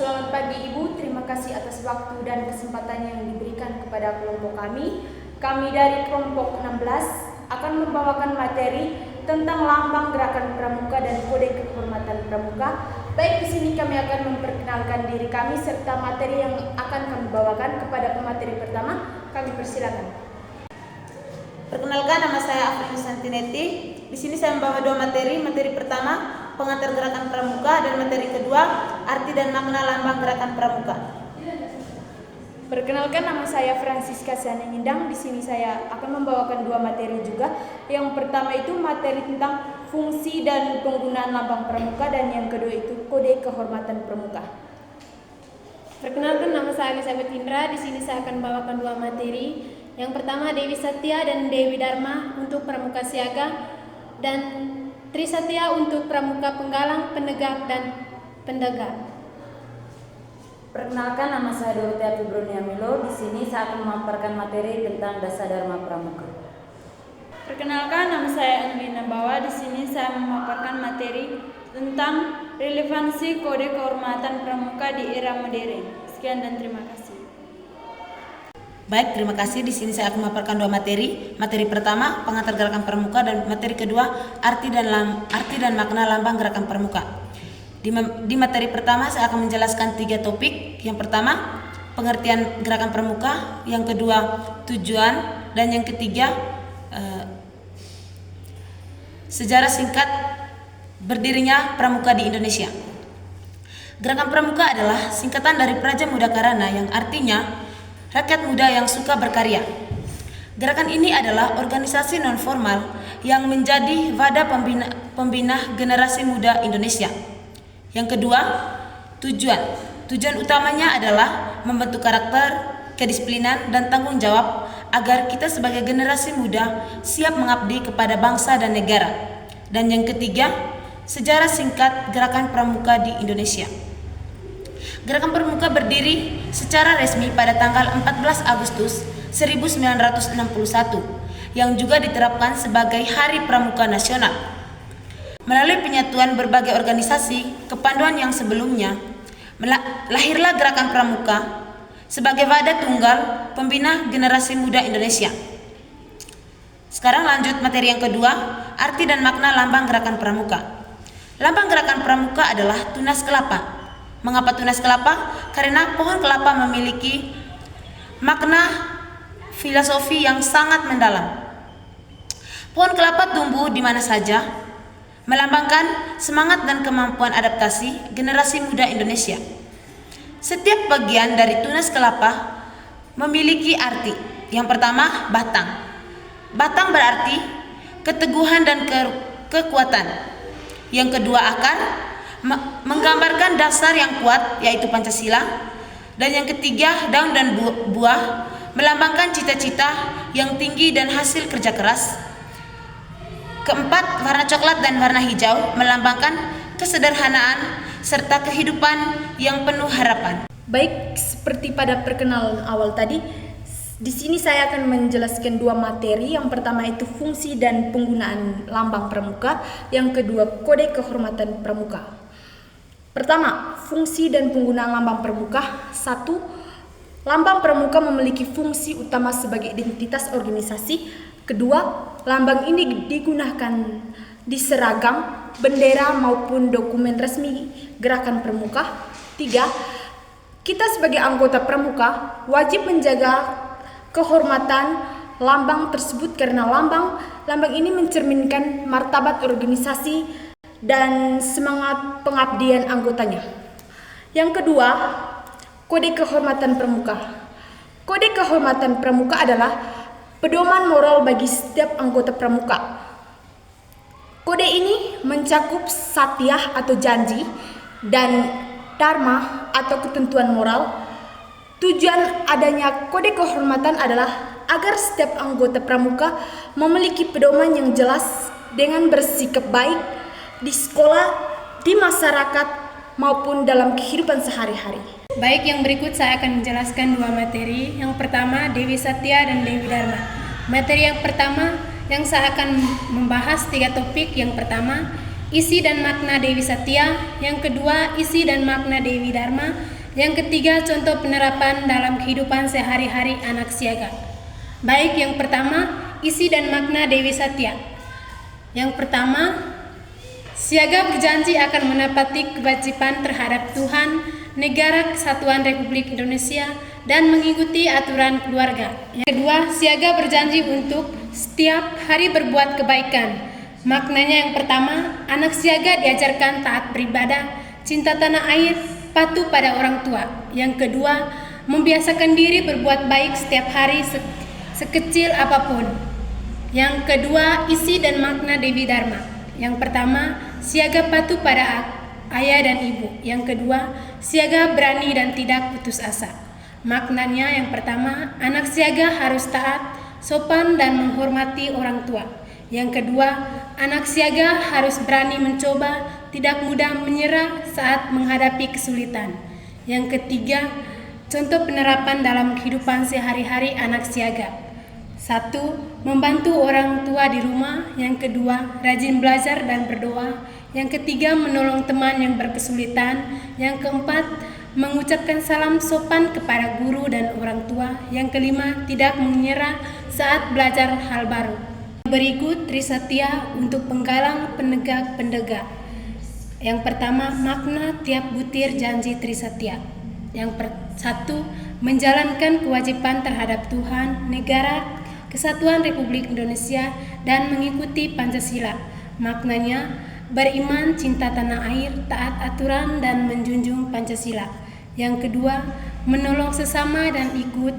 Selamat pagi Ibu, terima kasih atas waktu dan kesempatan yang diberikan kepada kelompok kami. Kami dari kelompok 16 akan membawakan materi tentang lambang gerakan pramuka dan kode kehormatan pramuka. Baik, di sini kami akan memperkenalkan diri kami serta materi yang akan kami bawakan kepada pemateri pertama. Kami persilakan. Perkenalkan, nama saya Afrin Santinetti. Di sini saya membawa dua materi. Materi pertama, pengantar gerakan pramuka, dan materi kedua, arti dan makna lambang gerakan pramuka. Perkenalkan, nama saya Francisca Sianingindang. Di sini saya akan membawakan dua materi juga. Yang pertama itu materi tentang fungsi dan penggunaan lambang pramuka, dan yang kedua itu kode kehormatan pramuka. Perkenalkan, nama saya Elizabeth Indra. Di sini saya akan membawakan dua materi. Yang pertama, Dewi Satya dan Dewi Dharma untuk pramuka siaga, dan Tri Satya untuk pramuka penggalang, penegak, dan pendagang. Perkenalkan, nama saya Dorothea Fibronia Milo. Di sini saya akan memaparkan materi tentang Dasa Dharma Pramuka. Perkenalkan, nama saya Angelina Bawa. Di sini saya memaparkan materi tentang relevansi kode kehormatan pramuka di era modern. Sekian dan terima kasih. Baik, terima kasih. Di sini saya akan memaparkan dua materi. Materi pertama, pengantar gerakan pramuka, dan materi kedua, arti dan makna lambang gerakan pramuka. Di materi pertama saya akan menjelaskan 3 topik. Yang pertama, pengertian gerakan pramuka, yang kedua, tujuan, dan yang ketiga, sejarah singkat berdirinya pramuka di Indonesia. Gerakan pramuka adalah singkatan dari Praja Muda Karana, yang artinya rakyat muda yang suka berkarya. Gerakan ini adalah organisasi non-formal yang menjadi wadah pembina generasi muda Indonesia. Yang kedua, tujuan. Tujuan utamanya adalah membentuk karakter, kedisiplinan, dan tanggung jawab agar kita sebagai generasi muda siap mengabdi kepada bangsa dan negara. Dan yang ketiga, sejarah singkat gerakan pramuka di Indonesia. Gerakan pramuka berdiri secara resmi pada tanggal 14 Agustus 1961 yang juga diterapkan sebagai Hari Pramuka Nasional. Melalui penyatuan berbagai organisasi kepanduan yang sebelumnya, lahirlah gerakan pramuka sebagai wadah tunggal pembina generasi muda Indonesia. Sekarang lanjut materi yang kedua, arti dan makna lambang gerakan pramuka. Lambang gerakan pramuka adalah tunas kelapa. Mengapa tunas kelapa? Karena pohon kelapa memiliki makna filosofi yang sangat mendalam. Pohon kelapa tumbuh di mana saja, melambangkan semangat dan kemampuan adaptasi generasi muda Indonesia. Setiap bagian dari tunas kelapa memiliki arti. Yang pertama, batang. Batang berarti keteguhan dan kekuatan. Yang kedua, akar, menggambarkan dasar yang kuat, yaitu Pancasila. Dan yang ketiga, daun dan buah, melambangkan cita-cita yang tinggi dan hasil kerja keras. Keempat, warna coklat dan warna hijau melambangkan kesederhanaan serta kehidupan yang penuh harapan. Baik, seperti pada perkenalan awal tadi, di sini saya akan menjelaskan dua materi. Yang pertama itu fungsi dan penggunaan lambang pramuka, yang kedua kode kehormatan pramuka. Pertama, fungsi dan penggunaan lambang pramuka. 1. Lambang pramuka memiliki fungsi utama sebagai identitas organisasi. Kedua, lambang ini digunakan di seragam, bendera maupun dokumen resmi gerakan pramuka. 3. Kita sebagai anggota pramuka wajib menjaga kehormatan lambang tersebut karena lambang ini mencerminkan martabat organisasi dan semangat pengabdian anggotanya. Yang kedua, kode kehormatan pramuka. Kode kehormatan pramuka adalah pedoman moral bagi setiap anggota pramuka. Kode ini mencakup satyah atau janji dan dharma atau ketentuan moral. Tujuan adanya kode kehormatan adalah agar setiap anggota pramuka memiliki pedoman yang jelas dengan bersikap baik di sekolah, di masyarakat, maupun dalam kehidupan sehari-hari. Baik, yang berikut saya akan menjelaskan dua materi. Yang pertama, Dewi Satya dan Dewi Dharma. Materi yang pertama yang saya akan membahas 3 topik. Yang pertama, isi dan makna Dewi Satya. Yang kedua, isi dan makna Dewi Dharma. Yang ketiga, contoh penerapan dalam kehidupan sehari-hari anak siaga. Baik, yang pertama, isi dan makna Dewi Satya. Yang pertama, siaga berjanji akan menepati kewajiban terhadap Tuhan, negara kesatuan Republik Indonesia, dan mengikuti aturan keluarga. Yang kedua, siaga berjanji untuk setiap hari berbuat kebaikan. Maknanya yang pertama, anak siaga diajarkan taat beribadah, cinta tanah air, patuh pada orang tua. Yang kedua, membiasakan diri berbuat baik setiap hari sekecil apapun. Yang kedua, isi dan makna Dewi Dharma. Yang pertama, siaga patuh pada ayah dan ibu. Yang kedua, siaga berani dan tidak putus asa. Maknanya yang pertama, anak siaga harus taat, sopan dan menghormati orang tua. Yang kedua, anak siaga harus berani mencoba, tidak mudah menyerah saat menghadapi kesulitan. Yang ketiga, contoh penerapan dalam kehidupan sehari-hari anak siaga. 1. Membantu orang tua di rumah. Yang kedua, rajin belajar dan berdoa. Yang ketiga, menolong teman yang berkesulitan. Yang keempat, mengucapkan salam sopan kepada guru dan orang tua. Yang kelima, tidak menyerah saat belajar hal baru. Berikut Trisatya untuk penggalang penegak pendega. Yang pertama, makna tiap butir janji Trisatya. Yang satu, menjalankan kewajiban terhadap Tuhan, negara, kesatuan Republik Indonesia, dan mengikuti Pancasila. Maknanya, beriman, cinta tanah air, taat aturan, dan menjunjung Pancasila. Yang kedua, menolong sesama dan ikut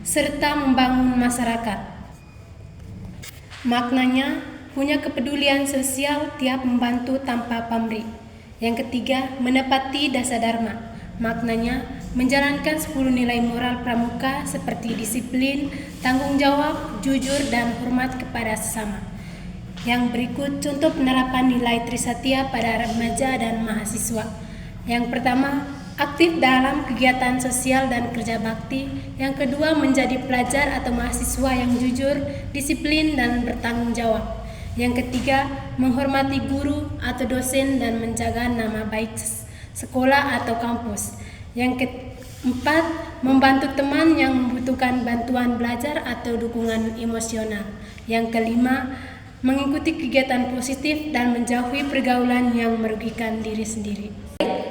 serta membangun masyarakat. Maknanya, punya kepedulian sosial, tiap membantu tanpa pamrih. Yang ketiga, menepati dasa dharma. Maknanya, menjalankan 10 nilai moral pramuka seperti disiplin, tanggung jawab, jujur, dan hormat kepada sesama. Yang berikut contoh penerapan nilai Trisatya pada remaja dan mahasiswa. Yang pertama, aktif dalam kegiatan sosial dan kerja bakti. Yang kedua, menjadi pelajar atau mahasiswa yang jujur, disiplin, dan bertanggung jawab. Yang ketiga, menghormati guru atau dosen dan menjaga nama baik sekolah atau kampus. Yang keempat, membantu teman yang membutuhkan bantuan belajar atau dukungan emosional. Yang kelima, mengikuti kegiatan positif dan menjauhi pergaulan yang merugikan diri sendiri.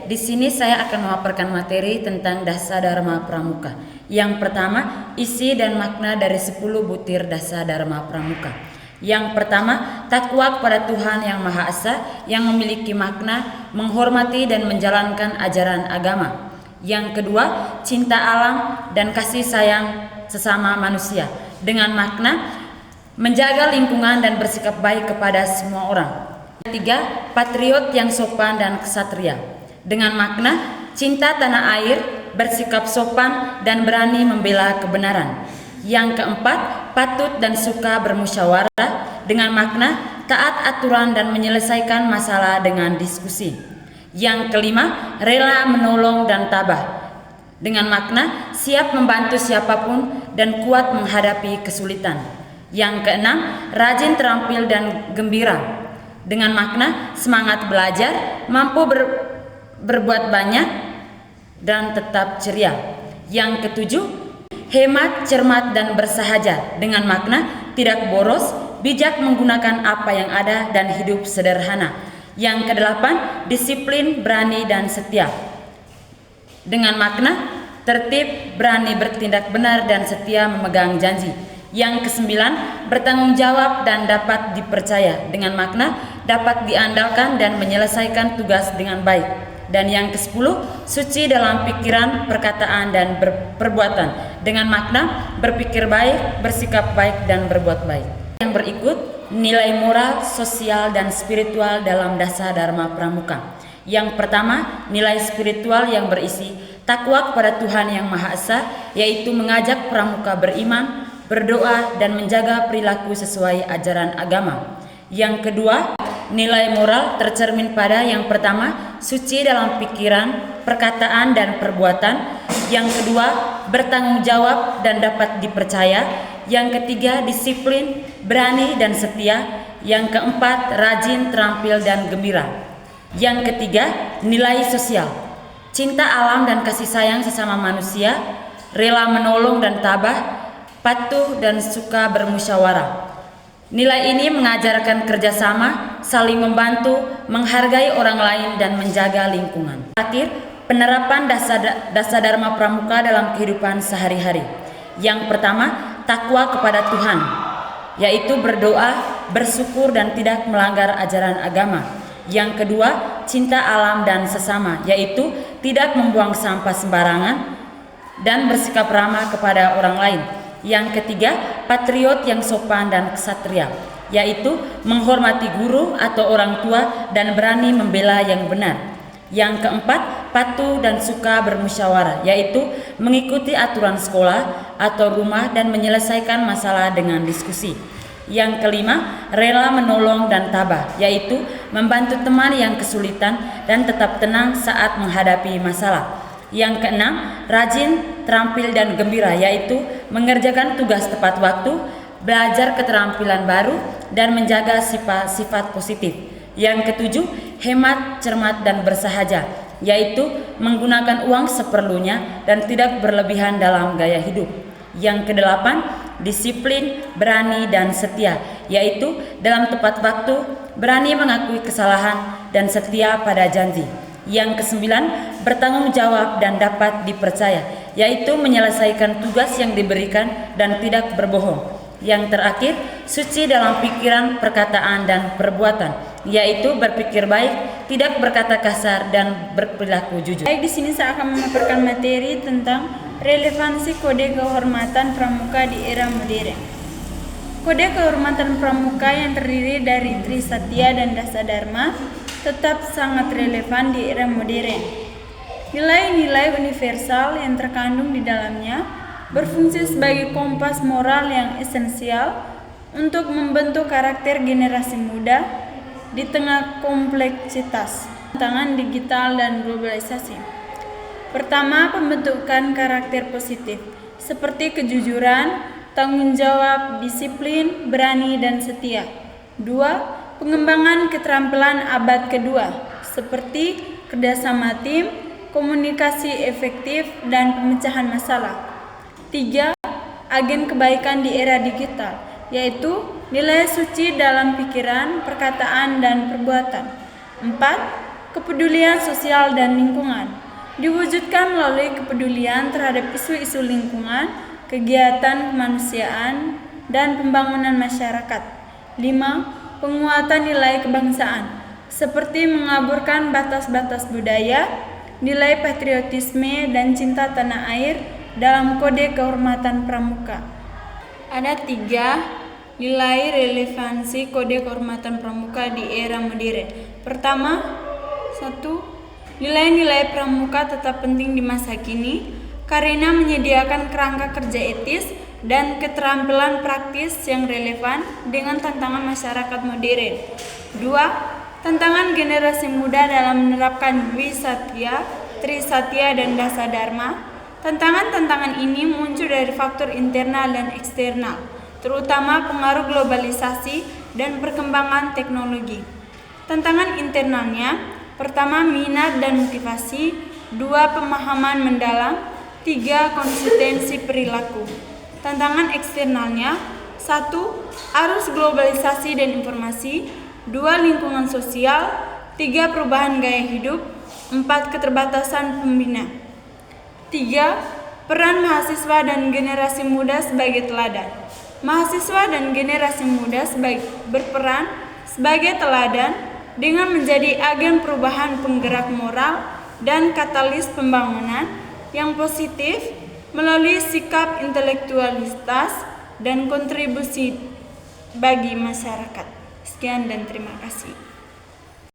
Di sini saya akan memaparkan materi tentang Dasa Dharma Pramuka. Yang pertama, isi dan makna dari 10 butir Dasa Dharma Pramuka. Yang pertama, takwa kepada Tuhan Yang Maha Esa yang memiliki makna menghormati dan menjalankan ajaran agama. Yang kedua, cinta alam dan kasih sayang sesama manusia dengan makna menjaga lingkungan dan bersikap baik kepada semua orang. Ketiga, patriot yang sopan dan ksatria dengan makna cinta tanah air, bersikap sopan dan berani membela kebenaran. Yang keempat, patut dan suka bermusyawarah dengan makna taat aturan dan menyelesaikan masalah dengan diskusi. Yang kelima, rela menolong dan tabah dengan makna siap membantu siapapun dan kuat menghadapi kesulitan. Yang keenam, rajin, terampil, dan gembira dengan makna semangat belajar, mampu berbuat banyak, dan tetap ceria. Yang ketujuh, hemat, cermat, dan bersahaja dengan makna tidak boros, bijak menggunakan apa yang ada, dan hidup sederhana. Yang kedelapan, disiplin, berani, dan setia dengan makna tertib, berani bertindak benar, dan setia memegang janji. Yang kesembilan, bertanggung jawab dan dapat dipercaya dengan makna dapat diandalkan dan menyelesaikan tugas dengan baik. Dan yang ke-10, suci dalam pikiran, perkataan, dan perbuatan dengan makna berpikir baik, bersikap baik, dan berbuat baik. Yang berikut, nilai moral, sosial, dan spiritual dalam Dasa Dharma Pramuka. Yang pertama, nilai spiritual yang berisi takwa kepada Tuhan Yang Maha Esa, yaitu mengajak pramuka beriman, berdoa, dan menjaga perilaku sesuai ajaran agama. Yang kedua, nilai moral tercermin pada yang pertama, suci dalam pikiran, perkataan, dan perbuatan. Yang kedua, bertanggung jawab dan dapat dipercaya. Yang ketiga, disiplin, berani, dan setia. Yang keempat, rajin, terampil, dan gembira. Yang ketiga, nilai sosial. Cinta alam dan kasih sayang sesama manusia, rela menolong dan tabah, patuh dan suka bermusyawarah. Nilai ini mengajarkan kerjasama, saling membantu, menghargai orang lain, dan menjaga lingkungan. Terakhir, penerapan dasar Dharma Pramuka dalam kehidupan sehari-hari. Yang pertama, takwa kepada Tuhan, yaitu berdoa, bersyukur, dan tidak melanggar ajaran agama. Yang kedua, cinta alam dan sesama, yaitu tidak membuang sampah sembarangan dan bersikap ramah kepada orang lain. Yang ketiga, patriot yang sopan dan ksatria, yaitu menghormati guru atau orang tua dan berani membela yang benar. Yang keempat, patuh dan suka bermusyawarah, yaitu mengikuti aturan sekolah atau rumah dan menyelesaikan masalah dengan diskusi. Yang kelima, rela menolong dan tabah, yaitu membantu teman yang kesulitan dan tetap tenang saat menghadapi masalah. Yang keenam, rajin, terampil, dan gembira, yaitu mengerjakan tugas tepat waktu, belajar keterampilan baru, dan menjaga sifat positif. Yang ketujuh, hemat, cermat, dan bersahaja, yaitu menggunakan uang seperlunya dan tidak berlebihan dalam gaya hidup. Yang kedelapan, disiplin, berani, dan setia, yaitu dalam tepat waktu, berani mengakui kesalahan, dan setia pada janji. Yang kesembilan, bertanggung jawab dan dapat dipercaya, yaitu menyelesaikan tugas yang diberikan dan tidak berbohong. Yang terakhir, suci dalam pikiran, perkataan, dan perbuatan, yaitu berpikir baik, tidak berkata kasar, dan berperilaku jujur. Baik, di sini saya akan memaparkan materi tentang relevansi kode kehormatan pramuka di era modern. Kode kehormatan pramuka yang terdiri dari Trisatya dan Dasadharma tetap sangat relevan di era modern. Nilai-nilai universal yang terkandung di dalamnya berfungsi sebagai kompas moral yang esensial untuk membentuk karakter generasi muda di tengah kompleksitas tantangan digital dan globalisasi. Pertama, pembentukan karakter positif seperti kejujuran, tanggung jawab, disiplin, berani, dan setia. Dua, pengembangan keterampilan abad kedua seperti kerjasama tim, komunikasi efektif, dan pemecahan masalah. 3. Agen kebaikan di era digital, yaitu nilai suci dalam pikiran, perkataan, dan perbuatan. 4. Kepedulian sosial dan lingkungan, diwujudkan melalui kepedulian terhadap isu-isu lingkungan, kegiatan kemanusiaan, dan pembangunan masyarakat. 5. Penguatan nilai kebangsaan, seperti mengaburkan batas-batas budaya, nilai patriotisme, dan cinta tanah air dalam kode kehormatan pramuka. Ada 3 nilai relevansi kode kehormatan pramuka di era modern. Pertama, 1. Nilai-nilai pramuka tetap penting di masa kini karena menyediakan kerangka kerja etis dan keterampilan praktis yang relevan dengan tantangan masyarakat modern. 2. Tantangan generasi muda dalam menerapkan Dwisatya, Trisatya, dan Dasadharma. Tantangan-tantangan ini muncul dari faktor internal dan eksternal, terutama pengaruh globalisasi dan perkembangan teknologi. Tantangan internalnya, pertama, minat dan motivasi. 2. Pemahaman mendalam. 3. Konsistensi perilaku. Tantangan eksternalnya, 1. Arus globalisasi dan informasi. 2. Lingkungan sosial. 3. Perubahan gaya hidup. 4. Keterbatasan pembina. 3. Peran mahasiswa dan generasi muda sebagai teladan. Mahasiswa dan generasi muda berperan sebagai teladan dengan menjadi agen perubahan penggerak moral dan katalis pembangunan yang positif melalui sikap intelektualitas dan kontribusi bagi masyarakat. Sekian dan terima kasih.